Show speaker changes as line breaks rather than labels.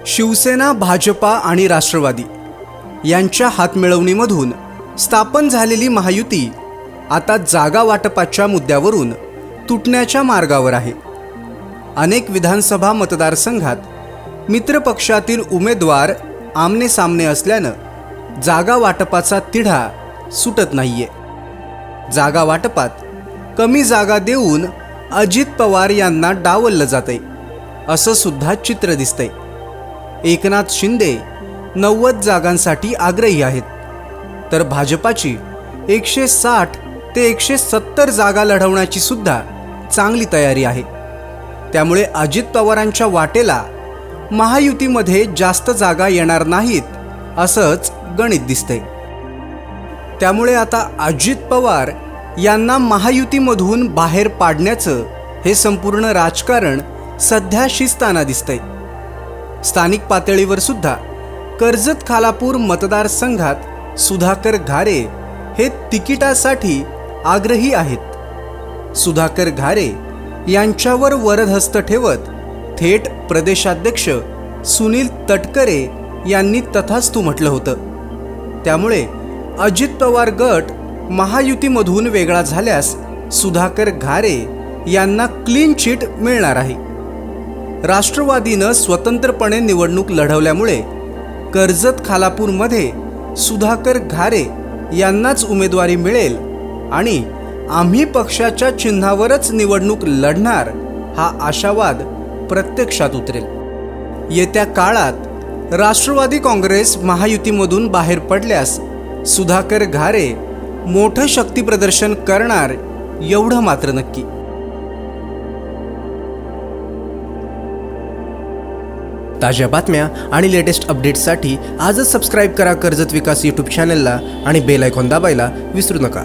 शिवसेना, भाजपा आणि राष्ट्रवादी यांच्या हातमिळवणीमधून स्थापन झालेली महायुती आता जागा वाटपाच्या मुद्द्यावरून तुटण्याच्या मार्गावर आहे। अनेक विधानसभा मतदारसंघात मित्रपक्षातील उमेदवार आमने सामने असल्यानं जागा वाटपाचा तिढा सुटत नाहीये। जागा वाटपात कमी जागा देऊन अजित पवार यांना डावललं जातंय असं सुद्धा चित्र दिसतंय। एकनाथ शिंदे 90 जागांसाठी आग्रही आहेत, तर भाजपाची 160 ते 170 जागा लढवण्याची सुद्धा चांगली तयारी आहे। त्यामुळे अजित पवारांच्या वाटेला महायुतीमध्ये जास्त जागा येणार नाहीत असंच गणित दिसतंय। त्यामुळे आता अजित पवार यांना महायुतीमधून बाहेर पाडण्याचं हे संपूर्ण राजकारण सध्या शिजताना दिसतंय। स्थानिक पातळीवर सुद्धा कर्जत खालापूर मतदारसंघात सुधाकर घारे हे तिकिटासाठी आग्रही आहेत। सुधाकर घारे यांच्यावर वरदहस्त ठेवत थेट प्रदेशाध्यक्ष सुनील तटकरे यांनी तथास्तु म्हटलं होतं। त्यामुळे अजित पवार गट महायुतीमधून वेगळा झाल्यास सुधाकर घारे यांना क्लीन चिट मिळणार आहे। राष्ट्रवादीनं स्वतंत्रपणे निवडणूक लढवल्यामुळे कर्जत खालापूरमध्ये सुधाकर घारे यांनाच उमेदवारी मिळेल आणि आम्ही पक्षाच्या चिन्हावरच निवडणूक लढणार हा आशावाद प्रत्यक्षात उतरेल। येत्या काळात राष्ट्रवादी काँग्रेस महायुतीमधून बाहेर पडल्यास सुधाकर घारे मोठं शक्ती प्रदर्शन करणार एवढं मात्र नक्की।
ताज्या बातम्या आणि लेटेस्ट अपडेट्ससाठी आजच सबस्क्राइब करा कर्जत विकास यूट्यूब चॅनलला आणि बेल आयकॉन दाबायला विसरू नका।